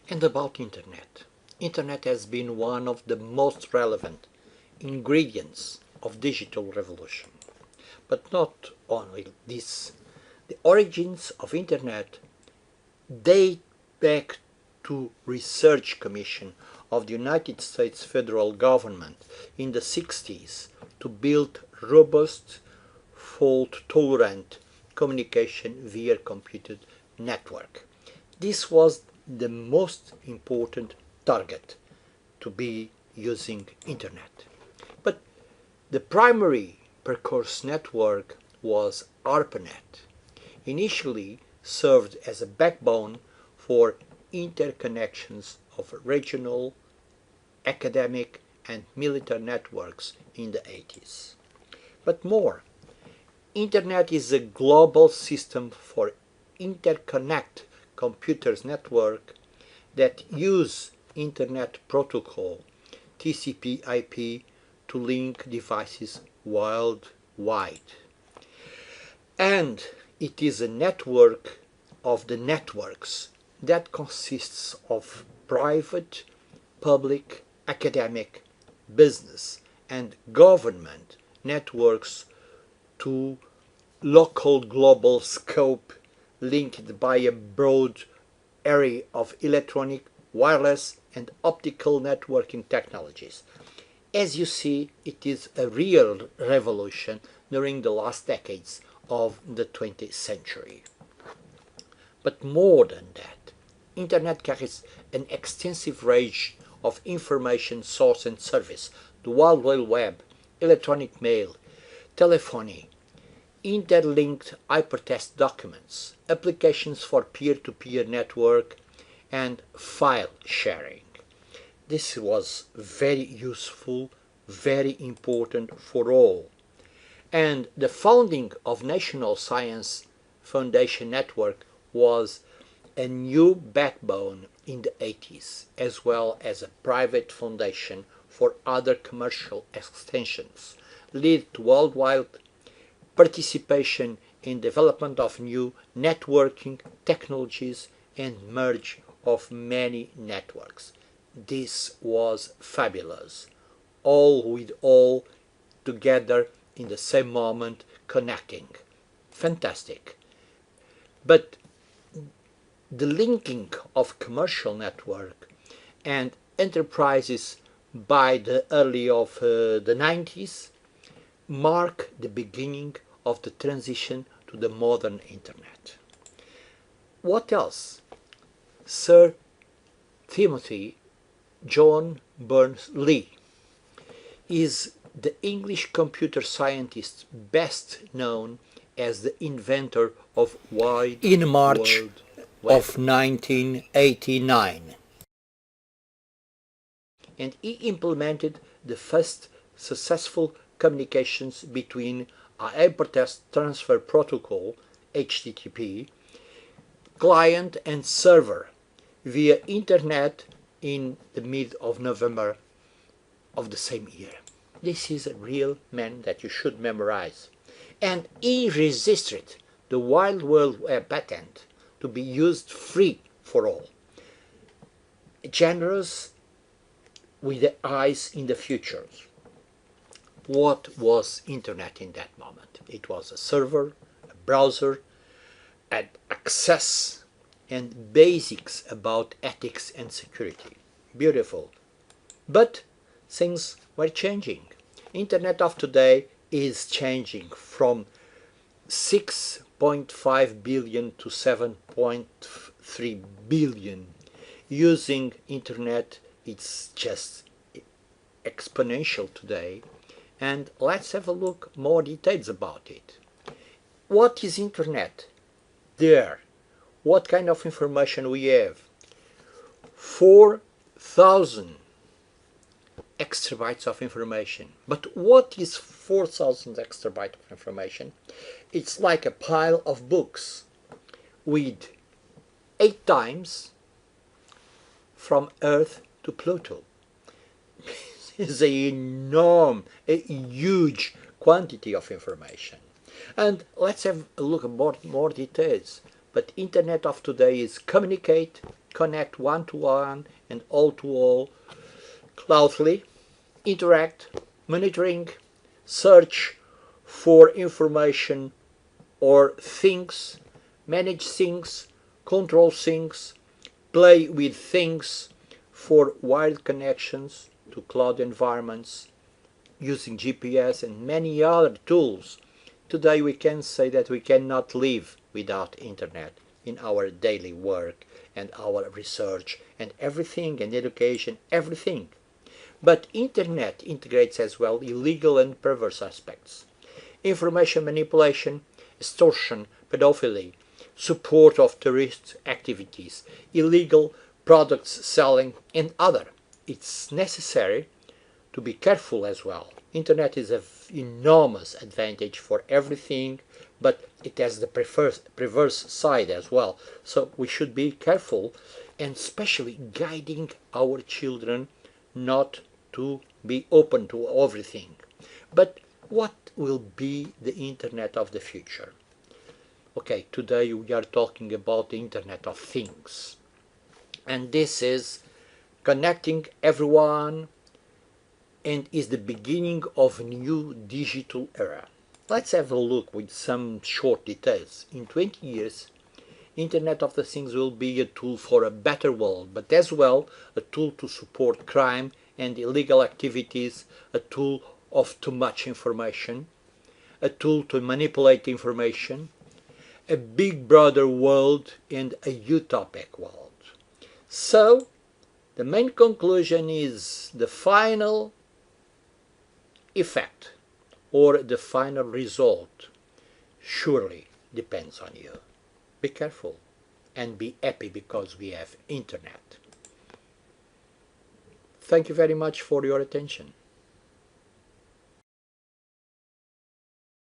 And about Internet. Internet has been one of the most relevant ingredients of digital revolution. But not only this. The origins of Internet date back to research commission of the United States federal government in the 60s to build robust, fault-tolerant communication via computer network. This was the most important target to be using Internet. But the primary precursor network was ARPANET, initially served as a backbone for interconnections of regional, academic and military networks in the 80s. But more, Internet is a global system for interconnect computers network that use Internet Protocol TCP/IP to link devices worldwide. And it is a network of the networks that consists of private, public, academic, business and government networks to local global scope linked by a broad array of electronic, wireless and optical networking technologies. As you see, it is a real revolution during the last decades of the 20th century. But more than that, Internet carries an extensive range of information source and service, the World Wide Web, electronic mail, telephony, interlinked hypertext documents, applications for peer-to-peer network, and file sharing. This was very useful, very important for all. And the founding of National Science Foundation Network was a new backbone in the 80s, as well as a private foundation for other commercial extensions, lead to worldwide participation in development of new networking technologies and merge of many networks. This was fabulous. All with all together in the same moment connecting. Fantastic. But the linking of commercial network and enterprises by the early of the 90s mark the beginning of the transition to the modern Internet. What else? Sir Timothy John Berners-Lee is the English computer scientist best known as the inventor of wide in March of 1989. And he implemented the first successful communications between a hypertext transfer protocol, HTTP, client and server via Internet in the mid of November of the same year. This is a real man that you should memorize. And he registered the Wild World Web patent to be used free for all. Generous with the eyes in the future. What was Internet in that moment? It was a server, a browser, and access and basics about ethics and security. Beautiful. But things were changing. Internet of today is changing from 6.5 billion to 7.3 billion. Using Internet, it's just exponential today. And let's have a look more details about it. What is Internet? There. What kind of information we have? 4,000 exabytes of information. But what is 4,000 exabytes of information? It's like a pile of books with 8 times from Earth to Pluto. It's a huge quantity of information. And let's have a look at more details. But Internet of today is communicate connect one-to-one and all-to-all, closely, interact, monitoring, search for information or things, manage things, control things, play with things for wired connections to cloud environments, using GPS and many other tools. Today we can say that we cannot live without internet in our daily work and our research and everything and education, everything. But internet integrates as well illegal and perverse aspects. Information manipulation, extortion, pedophilia, support of terrorist activities, illegal products selling, and other. It's necessary to be careful as well. Internet is an enormous advantage for everything, but it has the perverse side as well. So we should be careful and especially guiding our children not to be open to everything. But what will be the internet of the future? Okay, today we are talking about the internet of things. And this is connecting everyone and is the beginning of a new digital era. Let's have a look with some short details. In 20 years, Internet of the Things will be a tool for a better world, but as well a tool to support crime and illegal activities, a tool of too much information, a tool to manipulate information, a big brother world and a utopic world. So, the main conclusion is the final effect or the final result surely depends on you. Be careful and be happy because we have internet. Thank you very much for your attention.